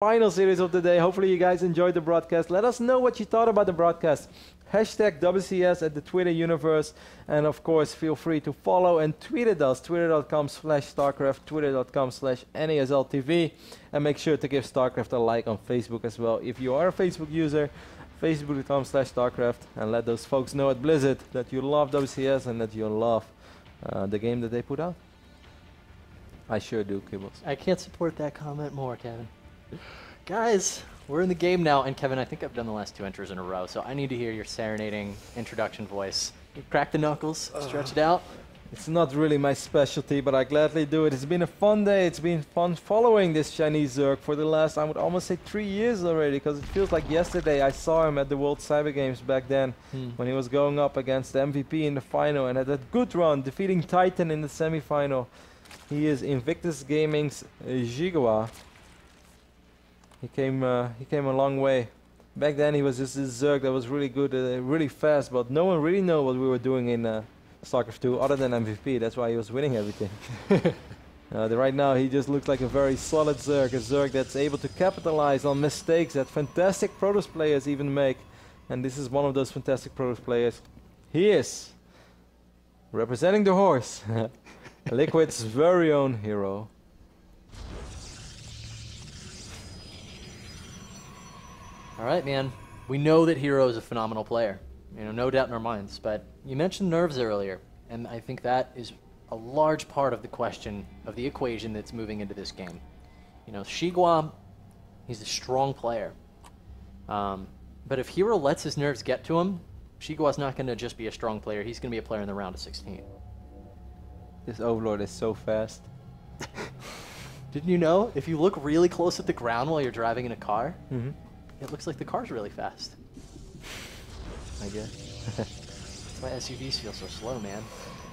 final series of the day. Hopefully you guys enjoyed the broadcast. Let us know what you thought about the broadcast. Hashtag WCS at the Twitter universe. And of course, feel free to follow and tweet at us. Twitter.com/StarCraft, Twitter.com/NASLTV. And make sure to give StarCraft a like on Facebook as well. If you are a Facebook user, Facebook.com/StarCraft. And let those folks know at Blizzard that you love WCS and that you love the game that they put out. I sure do, Kibbles. I can't support that comment more, Kevin. Guys, we're in the game now, and Kevin, I think I've done the last 2 enters in a row, so I need to hear your serenading introduction voice. You crack the knuckles, stretch it out. It's not really my specialty, but I gladly do it. It's been a fun day. It's been fun following this Chinese Zerg for the last, I would almost say 3 years already, because it feels like yesterday I saw him at the World Cyber Games back then, when he was going up against the MVP in the final and had that good run, defeating Titan in the semi-final. He is Invictus Gaming's Xigua. He came a long way. Back then he was just this Zerg that was really good, really fast, but no one really knew what we were doing in StarCraft 2 other than MVP. That's why he was winning everything. Right now he just looks like a very solid Zerg, a Zerg that's able to capitalize on mistakes that fantastic Protoss players even make. And this is one of those fantastic Protoss players. He is representing the horse. Liquid's very own hero. All right, man. We know that Hero is a phenomenal player. No doubt in our minds. But you mentioned nerves earlier, and I think that is a large part of the question, of the equation that's moving into this game. Xigua, he's a strong player. But if Hero lets his nerves get to him, Xigua's not going to just be a strong player. He's going to be a player in the round of 16. This Overlord is so fast. Didn't you know? If you look really close at the ground while you're driving in a car, it looks like the car's really fast. I guess. That's why SUVs feel so slow, man.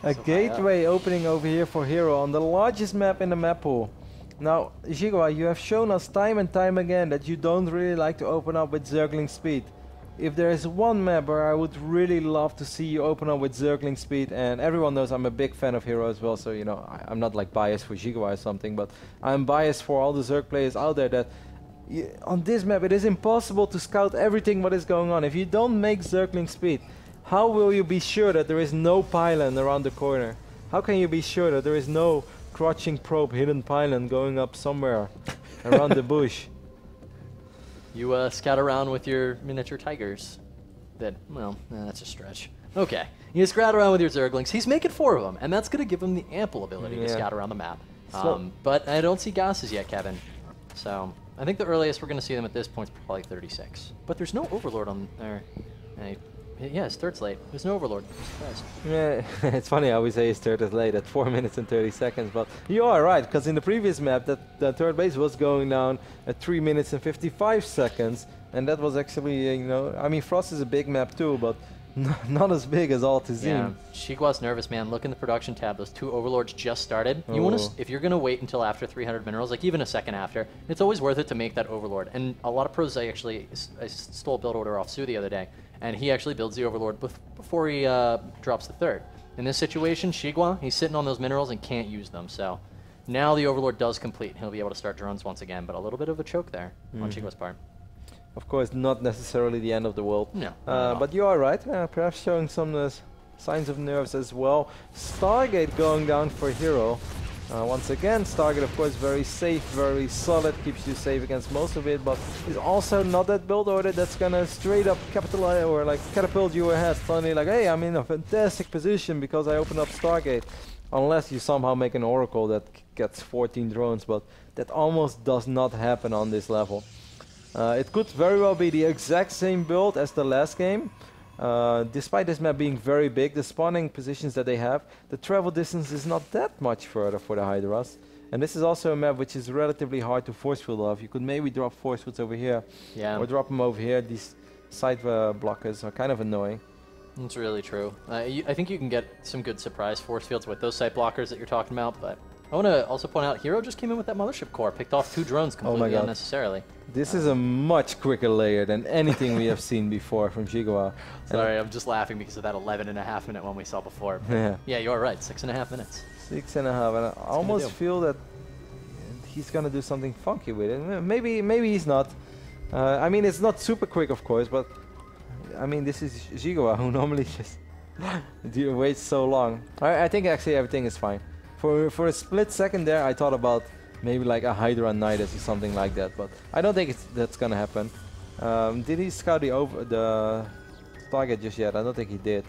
A gateway opening over here for Hero on the largest map in the map pool. Now, Xigua, you have shown us time and time again that you don't really like to open up with Zergling speed. If there is one map where I would really love to see you open up with Zergling speed, and everyone knows I'm a big fan of Hero as well, so I'm not like biased for Xigua or something, but I'm biased for all the Zerg players out there that on this map it is impossible to scout everything what is going on. If you don't make Zergling speed, how will you be sure that there is no pylon around the corner? How can you be sure that there is no crouching probe hidden pylon going up somewhere around the bush? You scout around with your miniature tigers. That's a stretch. Okay, you scout around with your Zerglings. He's making 4 of them, and that's going to give him the ample ability to scout around the map. But I don't see gases yet, Kevin. So I think the earliest we're going to see them at this point is probably 36. But there's no Overlord on there. Yeah, his third's late. There's no Overlord. I'm surprised. Yeah, it's funny how we say his third is late at 4 minutes and 30 seconds, but you are right, because in the previous map the third base was going down at 3 minutes and 55 seconds, and that was actually, I mean, Frost is a big map too, but not as big as Altazim. Yeah, Xigua's nervous, man. Look in the production tab. Those 2 Overlords just started. You want to, if you're going to wait until after 300 minerals, like even a second after, it's always worth it to make that Overlord. And a lot of pros, I stole a build order off Sue the other day, and he actually builds the Overlord before he drops the third. In this situation, Xigua, he's sitting on those minerals and can't use them. So now the Overlord does complete. He'll be able to start drones once again, but a little bit of a choke there on Xigua's part. Of course, not necessarily the end of the world. No. But you are right. Perhaps showing some signs of nerves as well. Stargate going down for Hero. Once again, Stargate, of course, very safe, very solid, keeps you safe against most of it, but is also not that build order that's gonna straight up capitalize or like catapult you ahead. Suddenly, like, hey, I'm in a fantastic position because I opened up Stargate. Unless you somehow make an Oracle that gets 14 drones, but that almost does not happen on this level. It could very well be the exact same build as the last game. Despite this map being very big, the spawning positions that they have, the travel distance is not that much further for the Hydras. And this is also a map which is relatively hard to force field off. You could maybe drop force fields over here, or drop them over here. These side blockers are kind of annoying. That's really true. I think you can get some good surprise force fields with those site blockers that you're talking about, but I want to also point out, Hero just came in with that Mothership Core, picked off 2 drones completely unnecessarily. This is a much quicker layer than anything we have seen before from Xigua. Sorry, I'm just laughing because of that 11.5 minute one we saw before. Yeah, you're right, 6.5 minutes. 6.5, and I almost feel that he's gonna do something funky with it. Maybe he's not. I mean, it's not super quick, of course, but I mean, this is Xigua, who normally just waits so long. I think actually everything is fine. For a split second there, I thought about maybe like a Hydra Nidus or something like that, but I don't think that's gonna happen. Did he scout the target just yet? I don't think he did.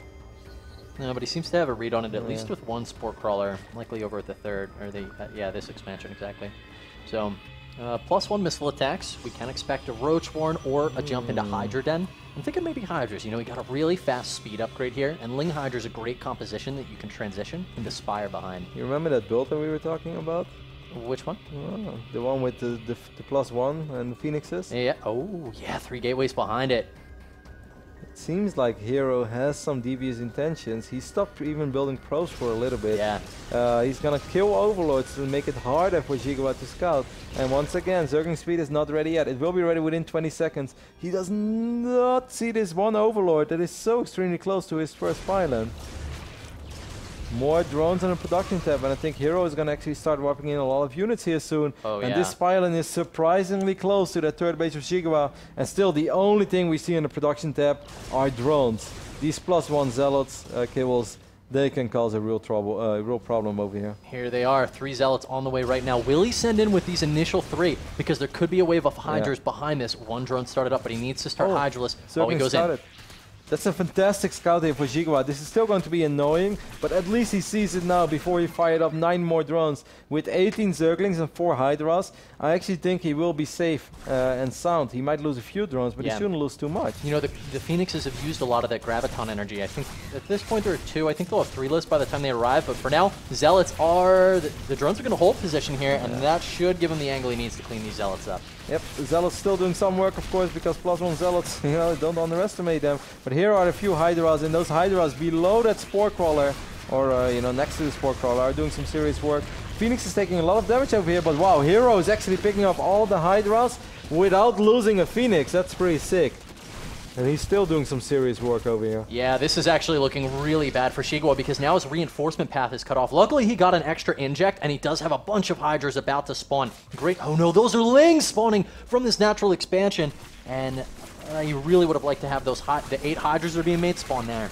No, but he seems to have a read on it, at least with one Sport Crawler, likely over at the third, or the, yeah, this expansion, exactly. So, +1 missile attacks. We can expect a Roach Warren or a jump into Hydra Den. I'm thinking maybe Hydras. You know, we got a really fast speed upgrade here, and Ling Hydra's a great composition that you can transition into Spire behind. You remember that build that we were talking about? Which one? Oh, the one with the +1 and the Phoenixes? Yeah. Oh, yeah, 3 gateways behind it. It seems like Hero has some devious intentions. He stopped even building pros for a little bit. Yeah. He's gonna kill Overlords to make it harder for Xigua to scout. And once again, Zergling Speed is not ready yet. It will be ready within 20 seconds. He does not see this one Overlord that is so extremely close to his first pylon. More drones on the production tab, and I think Hero is going to actually start warping in a lot of units here soon. Oh, and yeah. this pylon is surprisingly close to that third base of Xigua, and still the only thing we see in the production tab are drones. These +1 Zealots, Kibbles, they can cause a real problem over here. Here they are, 3 Zealots on the way right now. Will he send in with these initial 3? Because there could be a wave of Hydras behind this. One drone started up, but he needs to start Hydraless. Oh, he goes in. That's a fantastic scout here for Xigua. This is still going to be annoying, but at least he sees it now before he fired up 9 more drones. With 18 Zerglings and 4 Hydras, I actually think he will be safe and sound. He might lose a few drones, but he shouldn't lose too much. You know, the Phoenixes have used a lot of that Graviton energy. I think at this point there are 2. I think they'll have 3 lists by the time they arrive, but for now, Zealots are... The drones are going to hold position here, and that should give him the angle he needs to clean these Zealots up. Yep, Zealots still doing some work, of course, because +1 Zealots, you know, don't underestimate them. But here are a few Hydras, and those Hydras below that Spore Crawler, or, you know, next to the Spore Crawler, are doing some serious work. Phoenix is taking a lot of damage over here, but wow, Hero is actually picking up all the Hydras without losing a Phoenix. That's pretty sick. And he's still doing some serious work over here. Yeah, this is actually looking really bad for Xigua because now his reinforcement path is cut off. Luckily, he got an extra inject, and he does have a bunch of Hydras about to spawn. Great. Oh no, those are Lings spawning from this natural expansion. And you really would have liked to have those the 8 Hydras that are being made spawn there.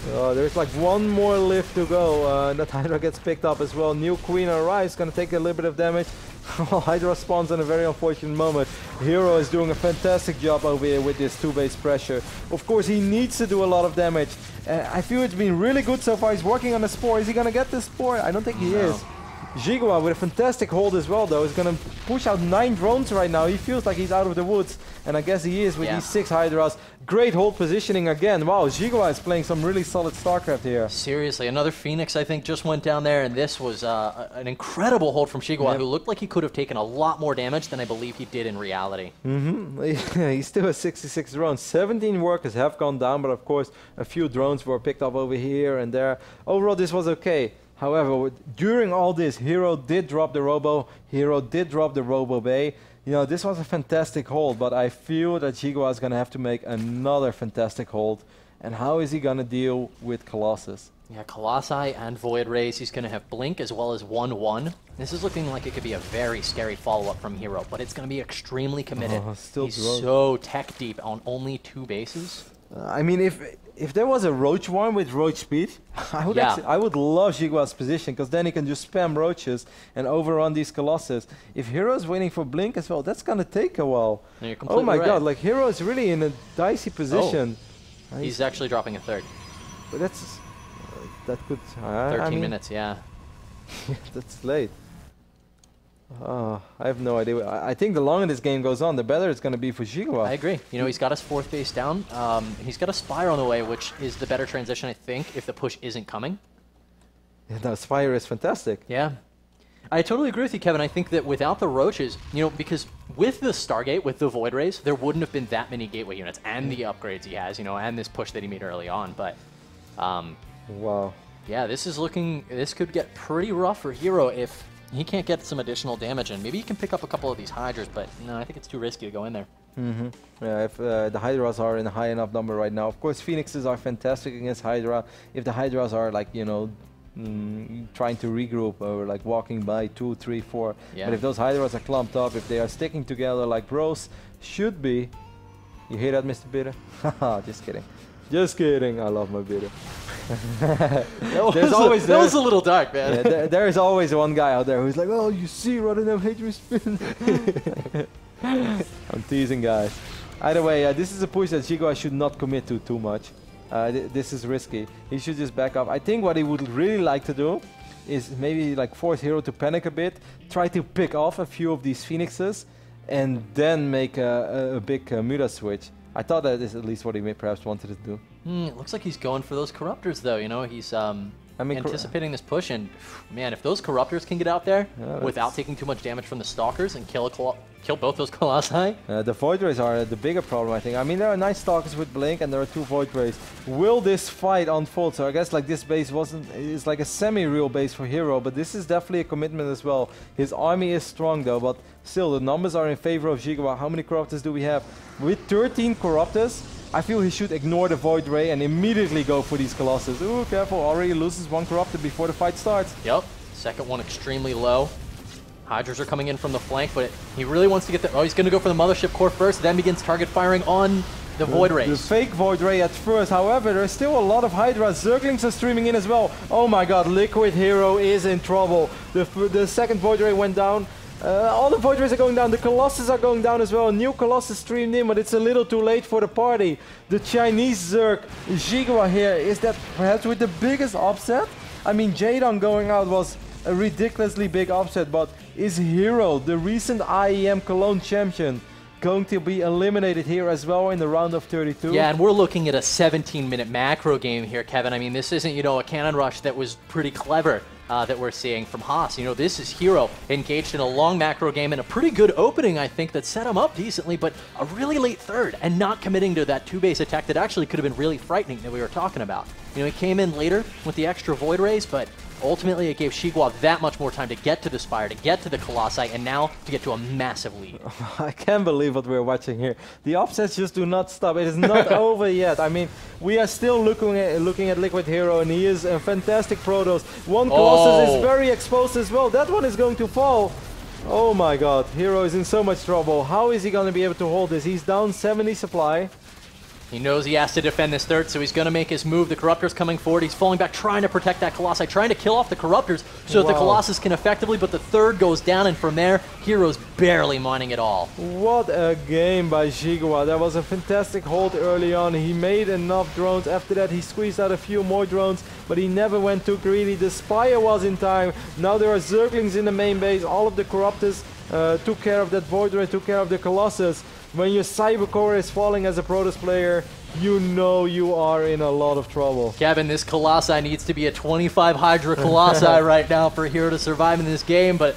There's like 1 more lift to go. That Hydra gets picked up as well. New Queen arrives, gonna take a little bit of damage. Hydra spawns in a very unfortunate moment. Hero is doing a fantastic job over here with this 2-base pressure. Of course, he needs to do a lot of damage. I feel it's been really good so far. He's working on the Spore. Is he gonna get the Spore? I don't think he is. Xigua with a fantastic hold as well, though, is going to push out 9 drones right now. He feels like he's out of the woods, and I guess he is with these 6 Hydras. Great hold positioning again. Wow, Xigua is playing some really solid StarCraft here. Seriously, another Phoenix, I think, just went down there, and this was an incredible hold from Xigua, who looked like he could have taken a lot more damage than I believe he did in reality. He still has 66 drones. 17 workers have gone down, but of course, a few drones were picked up over here and there. Overall, this was okay. However, during all this, Hero did drop the Robo. Hero did drop the Robo Bay. You know, this was a fantastic hold, but I feel that Xigua is going to have to make another fantastic hold. And how is he going to deal with Colossus? Yeah, Colossi and Void Rays. He's going to have Blink as well as 1-1. This is looking like it could be a very scary follow-up from Hero, but it's going to be extremely committed. He's so tech deep on only 2 bases. I mean, if there was a Roach one with Roach speed, I would love Xigua's position, because then he can just spam Roaches and overrun these Colossus. If Hero's waiting for Blink as well, that's gonna take a while. Oh my god, like Hero is really in a dicey position. Oh. He's actually dropping a 3rd. But that's that could 13 minutes, yeah. That's late. I have no idea. I think the longer this game goes on, the better it's going to be for Xigua. I agree. You know, he's got his 4th base down. He's got a Spire on the way, which is the better transition, I think, if the push isn't coming. Yeah, no, Spire is fantastic. Yeah. I totally agree with you, Kevin. I think that without the Roaches, you know, because with the Stargate, with the Void Rays, there wouldn't have been that many Gateway units and the upgrades he has, you know, and this push that he made early on. But, wow. Yeah, this could get pretty rough for Hero if he can't get some additional damage in. Maybe he can pick up a couple of these Hydras, but no, I think it's too risky to go in there. Yeah, if the Hydras are in a high enough number right now. Of course, Phoenixes are fantastic against Hydra. If the Hydras are, like, you know, trying to regroup or like walking by 2, 3, 4. Yeah. But if those Hydras are clumped up, if they are sticking together like bros should be, you hear that, Mr. Bitter? Haha, just kidding. Just kidding. I love my Bitter. That was a little dark, man. Yeah, there is always one guy out there who's like, oh, you see, Rotterdam hate me spin. I'm teasing, guys. Either way, this is a push that Xigua should not commit to too much. This is risky. He should just back up. I think what he would really like to do is maybe like force Hero to panic a bit, try to pick off a few of these Phoenixes, and then make a big Muda switch. I thought that is at least what he may perhaps wanted to do. It looks like he's going for those Corruptors, though. You know, he's anticipating this push, and man, if those Corruptors can get out there without taking too much damage from the Stalkers and kill both those Colossi. The Void Rays are the bigger problem, I think. I mean, there are nice Stalkers with Blink, and there are 2 Void Rays. Will this fight unfold? So I guess like this base is like a semi-real base for Hero, but this is definitely a commitment as well. His army is strong though, but still the numbers are in favor of Xigua. How many Corruptors do we have? With 13 Corruptors, I feel he should ignore the Void Ray and immediately go for these Colossus. Ooh, careful, already loses 1 Corruptor before the fight starts. Yep, second one extremely low. Hydras are coming in from the flank, but he really wants to get the... Oh, he's going to go for the Mothership Core first, then begins target firing on the Void Rays. The fake Void Ray at first, however, there's still a lot of Hydras. Zerglings are streaming in as well. Oh my god, Liquid Hero is in trouble. The second Void Ray went down. All the Void Rays are going down. The Colossus are going down as well. A new Colossus streamed in, but it's a little too late for the party. The Chinese Zerg, Xigua here, is that perhaps with the biggest upset? I mean, Jadon going out was a ridiculously big upset, but is Hero, the recent IEM Cologne champion, going to be eliminated here as well in the round of 32? Yeah, and we're looking at a 17-minute macro game here, Kevin. I mean, this isn't, you know, a cannon rush that was pretty clever that we're seeing from Haas. You know, this is Hero engaged in a long macro game and a pretty good opening, I think, that set him up decently, but a really late third and not committing to that 2-base attack that actually could have been really frightening that we were talking about. You know, he came in later with the extra Void Rays, but ultimately it gave Xigua that much more time to get to the Spire, to get to the Colossi, and now to get to a massive lead. I can't believe what we're watching here. The upsets just do not stop. It is not over yet. I mean, we are still looking at Liquid Hero, and he is a fantastic Protoss. One Colossus is very exposed as well. That one is going to fall. Oh my god, Hero is in so much trouble. How is he going to be able to hold this? He's down 70 supply. He knows he has to defend this third, so he's going to make his move. The Corruptor's coming forward. He's falling back, trying to protect that Colossi, trying to kill off the Corruptors so that the Colossus can effectively, but the third goes down, and from there, Hero's barely mining it all. What a game by Xigua. That was a fantastic hold early on. He made enough drones. After that, he squeezed out a few more drones, but he never went too greedy. The Spire was in time. Now there are Zerglings in the main base. All of the Corruptors took care of that Void Ray, took care of the Colossus. When your Cyber Core is falling as a Protoss player, you know you are in a lot of trouble. Kevin, this Colossi needs to be a 25 Hydra Colossi right now for Hero to survive in this game, but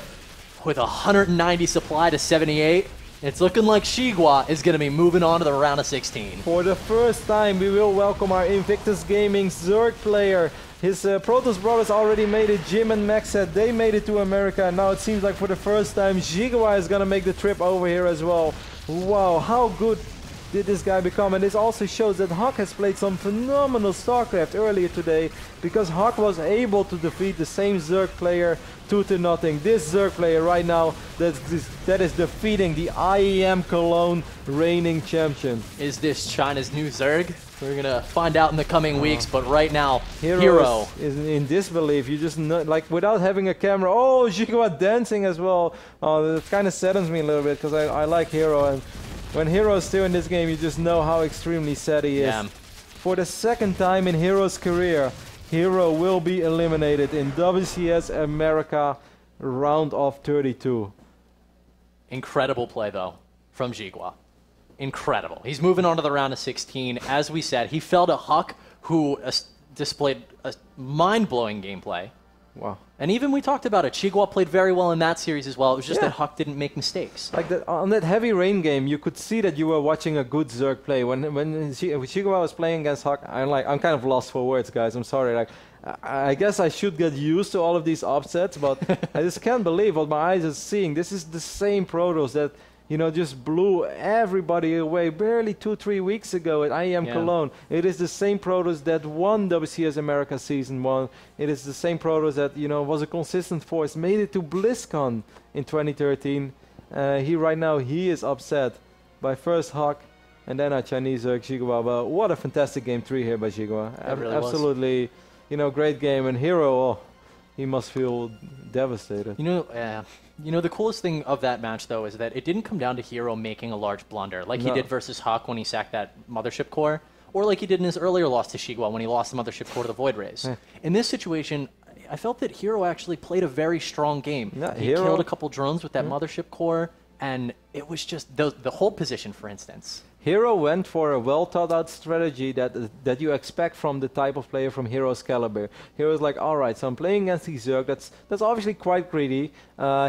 with 190 supply to 78, it's looking like Xigua is going to be moving on to the round of 16. For the first time, we will welcome our Invictus Gaming Zerg player. His Protoss brothers already made it. Jim and Max said they made it to America, and now it seems like for the first time, Xigua is going to make the trip over here as well. Wow, how good did this guy become? And this also shows that Huck has played some phenomenal StarCraft earlier today, because Huck was able to defeat the same Zerg player 2-0. This Zerg player right now that is defeating the IEM Cologne reigning champion. Is this China's new Zerg? We're going to find out in the coming weeks, but right now, Hero is in disbelief. You just know, like, without having a camera. Oh, Xigua dancing as well. That kind of saddens me a little bit, because I like Hero, and when Hero is still in this game, you just know how extremely sad he is. Yeah. For the second time in Hero's career, Hero will be eliminated in WCS America round of 32. Incredible play, though, from Xigua. Incredible. He's moving on to the round of 16. As we said, he fell to Huck, who displayed a mind-blowing gameplay. Wow. And even we talked about it. Xigua played very well in that series as well. It was just that Huck didn't make mistakes. Like on that heavy rain game, you could see that you were watching a good Zerg play. When Xigua was playing against Huck, I'm kind of lost for words, guys. I'm sorry. Like, I guess I should get used to all of these upsets, but I just can't believe what my eyes are seeing. This is the same Protoss that you know, just blew everybody away barely 2-3 weeks ago at IEM Cologne. It is the same Protoss that won WCS America Season 1. It is the same Protoss that, you know, was a consistent force, made it to BlizzCon in 2013. Right now, he is upset by first Hawk and then our Chinese Xigua. But what a fantastic game 3 here by Xigua. Really absolutely was. You know, great game. And Hero, oh, he must feel devastated. You know, the coolest thing of that match, though, is that it didn't come down to Hero making a large blunder like he did versus Hawk when he sacked that Mothership Core, or like he did in his earlier loss to Xigua when he lost the Mothership Core to the Void Rays. In this situation, I felt that Hero actually played a very strong game. He killed a couple drones with that Mothership Core, and it was just the hold position, for instance. Hero went for a well-thought-out strategy that you expect from the type of player from Hero's caliber. Hero's like, all right, so I'm playing against the Zerg. That's obviously quite greedy.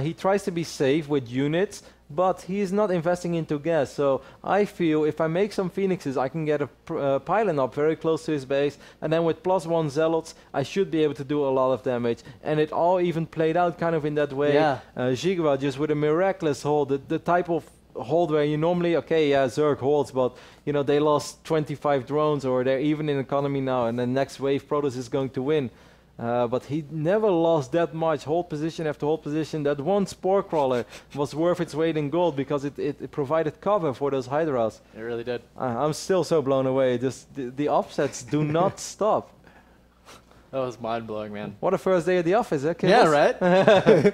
He tries to be safe with units, but he's not investing into gas. So I feel if I make some Phoenixes, I can get a pylon up very close to his base, and then with +1 Zealots, I should be able to do a lot of damage. And it all even played out kind of in that way. Xigua just with a miraculous hold, the type of hold where you normally, Zerg holds, but you know, they lost 25 drones, or they're even in economy now, and the next wave Protoss is going to win. But he never lost that much hold position after hold position. That one Spore Crawler was worth its weight in gold because it provided cover for those Hydras. It really did. I'm still so blown away. Just the offsets do not stop. That was mind-blowing, man. What a first day at the office, eh? Yeah, right?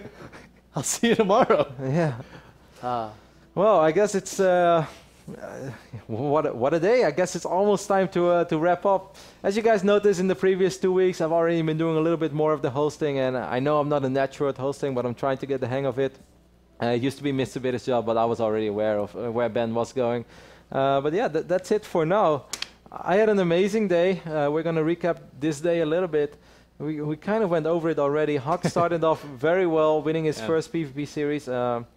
I'll see you tomorrow. Yeah. Well, I guess it's what a day. I guess it's almost time to wrap up. As you guys noticed in the previous 2 weeks, I've already been doing a little bit more of the hosting, and I know I'm not a natural at hosting, but I'm trying to get the hang of it. It used to be Mr. Bitter's job, but I was already aware of where Ben was going. But yeah, that's it for now. I had an amazing day. We're going to recap this day a little bit. We kind of went over it already. Hawk started off very well, winning his first PvP series.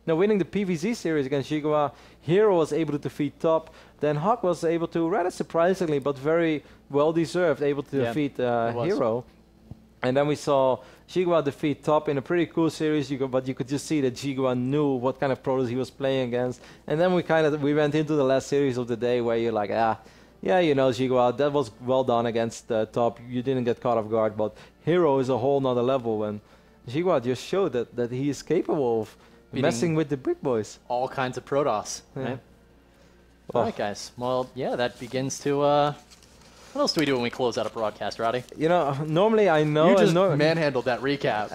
Winning the PvZ series against Xigua. Hero was able to defeat Top. Then Hawk was able to, rather surprisingly, but very well-deserved, able to defeat Hero. And then we saw Xigua defeat Top in a pretty cool series, but you could just see that Xigua knew what kind of Protoss he was playing against. And then we went into the last series of the day where you're like, yeah, you know, Xigua, that was well done against Top. You didn't get caught off guard, but Hero is a whole nother level, and Xigua just showed that he is capable of messing with the big boys. All kinds of Protoss, right? All right, guys. Well, yeah, that begins to... what else do we do when we close out a broadcast, Roddy? You know, normally I know... You just manhandled that recap.